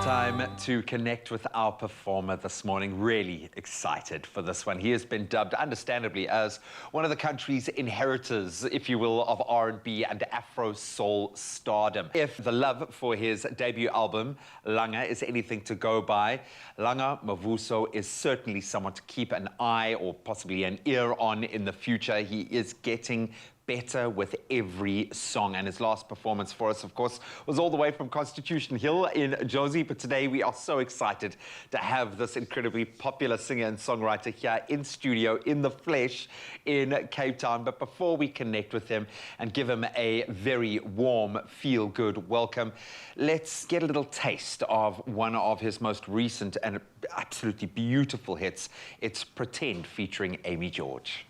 Time to connect with our performer this morning. Really excited for this one. He has been dubbed, understandably, as one of the country's inheritors, if you will, of R&B and Afro soul stardom. If the love for his debut album, Langa, is anything to go by, Langa Mavuso is certainly someone to keep an eye or possibly an ear on in the future. He is getting better with every song, and his last performance for us, of course, was all the way from Constitution Hill in Jozi. But today we are so excited to have this incredibly popular singer and songwriter here in studio, in the flesh, in Cape Town. But before we connect with him and give him a very warm, feel-good welcome, let's get a little taste of one of his most recent and absolutely beautiful hits. It's Pretend, featuring Amy George.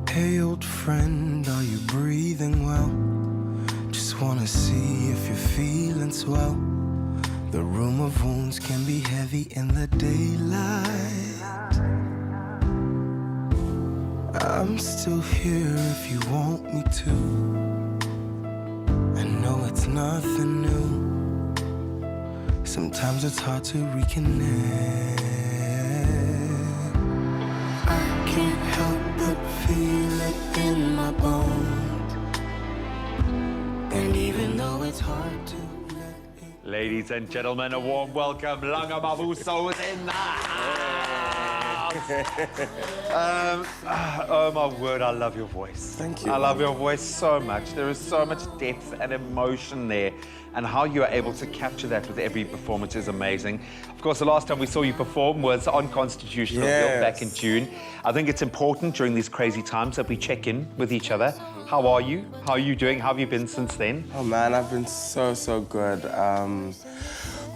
Hey old friend, are you breathing well? Just wanna see if you're feeling swell. The room of wounds can be heavy in the daylight. I'm still here if you want me to. I know it's nothing new. Sometimes it's hard to reconnect. I can't help but feel it in my bones. And even though it's hard to let it... Ladies and gentlemen, a warm welcome. Langa Mavuso is in the house. Oh my word, I love your voice. Thank you. I love your voice so much. There is so much depth and emotion there. And how you are able to capture that with every performance is amazing. Of course, the last time we saw you perform was on Constitution Hill back in June. I think it's important during these crazy times that we check in with each other. How are you? How are you doing? How have you been since then? Oh man, I've been so good.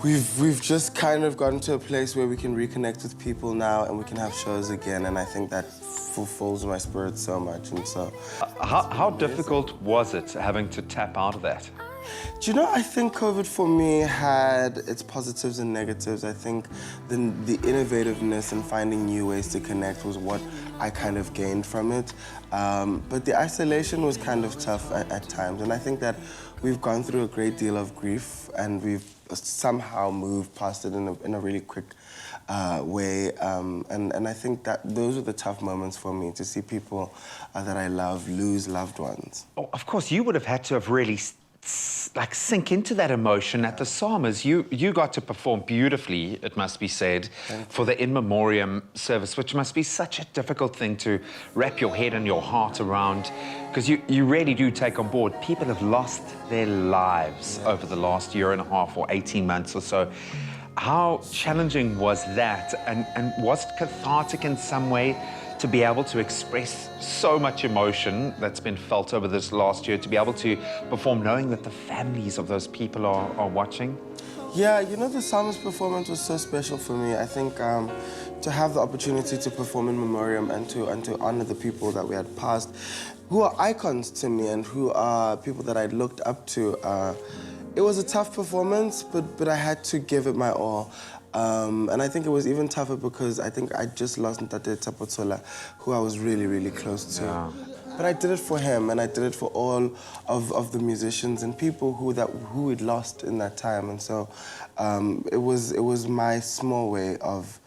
We've just kind of gotten to a place where we can reconnect with people now and we can have shows again, and I think that fulfills my spirit so much. And so, how difficult was it having to tap out of that? do you know, I think COVID for me had its positives and negatives. I think the innovativeness and finding new ways to connect was what I kind of gained from it. But the isolation was kind of tough at times, and I think that we've gone through a great deal of grief and we've somehow moved past it in a really quick way. And I think that those are the tough moments for me, to see people that I love lose loved ones. Oh, of course, you would have had to have really sink into that emotion at the Psalmers. You got to perform beautifully, it must be said, for the in memoriam service, which must be such a difficult thing to wrap your head and your heart around, because you really do take on board. People have lost their lives over the last year and a half or 18 months or so. How challenging was that, and was it cathartic in some way to be able to express so much emotion that's been felt over this last year, to be able to perform knowing that the families of those people are watching? Yeah, you know, the Psalmist performance was so special for me. I think to have the opportunity to perform in memoriam and to honor the people that we had passed, who are icons to me and who are people that I'd looked up to. It was a tough performance, but I had to give it my all. And I think it was even tougher because I think I just lost Ntate Tapotola, who I was really close to. Yeah. But I did it for him, and I did it for all of the musicians and people who we'd lost in that time. And so it was my small way of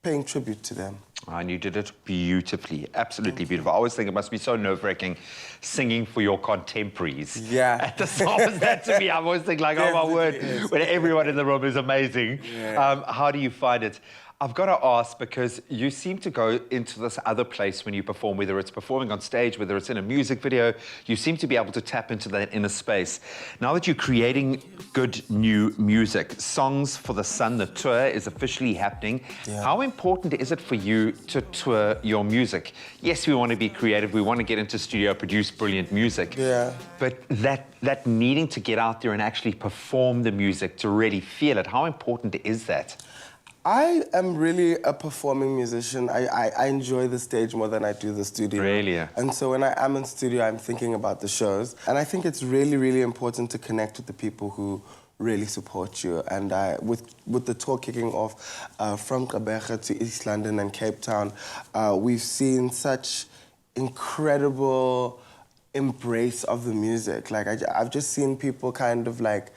paying tribute to them. And you did it beautifully, absolutely beautiful. I always think it must be so nerve-wracking singing for your contemporaries. Yeah. At the Psalms, that to me, I always think like, oh my word, when everyone in the room is amazing. Yeah. How do you find it? I've got to ask, because you seem to go into this other place when you perform, whether it's performing on stage, whether it's in a music video, you seem to be able to tap into that inner space. Now that you're creating good new music, Songs for the Sun, the tour is officially happening. Yeah. How important is it for you to tour your music? Yes, we want to be creative, we want to get into studio, produce brilliant music. Yeah. But that needing to get out there and actually perform the music, to really feel it, how important is that? I am really a performing musician. I enjoy the stage more than I do the studio. Really? And so when I am in studio, I'm thinking about the shows. And I think it's really important to connect with the people who really support you. And with the tour kicking off from Gqeberha to East London and Cape Town, we've seen such incredible embrace of the music. Like, I've just seen people kind of like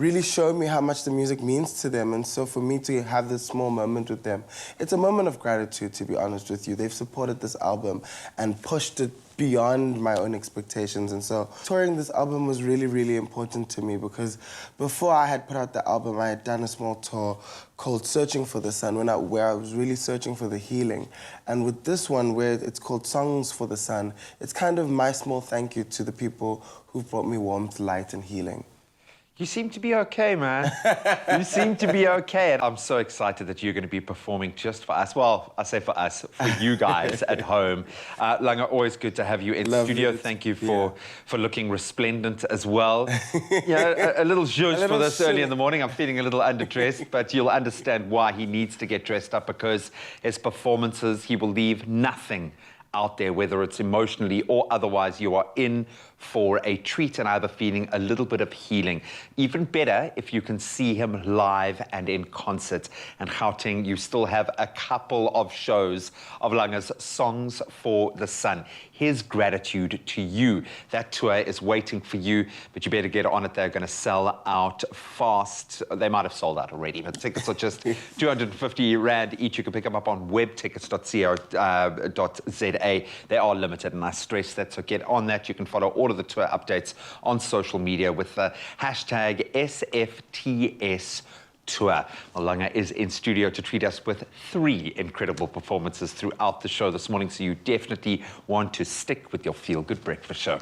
really show me how much the music means to them. And so for me to have this small moment with them, it's a moment of gratitude, to be honest with you. They've supported this album and pushed it beyond my own expectations. And so touring this album was really, really important to me because before I had put out the album, I had done a small tour called Searching for the Sun, where I was really searching for the healing. And with this one, where it's called Songs for the Sun, it's kind of my small thank you to the people who've brought me warmth, light, and healing. You seem to be okay, man. You seem to be okay. And I'm so excited that you're going to be performing just for us. Well, I say for us, for you guys at home. Langa, always good to have you in studio. Thank you for looking resplendent as well. A little zhuzh for this early in the morning. I'm feeling a little underdressed, but you'll understand why he needs to get dressed up, because his performances, he will leave nothing out there, whether it's emotionally or otherwise. You are in for a treat, and I have a feeling a little bit of healing. Even better if you can see him live and in concert. And Gauteng, you still have a couple of shows of Langa's Songs for the Sun. His gratitude to you. That tour is waiting for you, but you better get on it. They're going to sell out fast. They might have sold out already, but tickets are just 250 Rand each. You can pick them up on webtickets.co.za. They are limited, and I stress that, so get on that. You can follow all of the tour updates on social media with the hashtag SFTS Tour. Langa is in studio to treat us with 3 incredible performances throughout the show this morning, so you definitely want to stick with your Feel Good Breakfast show.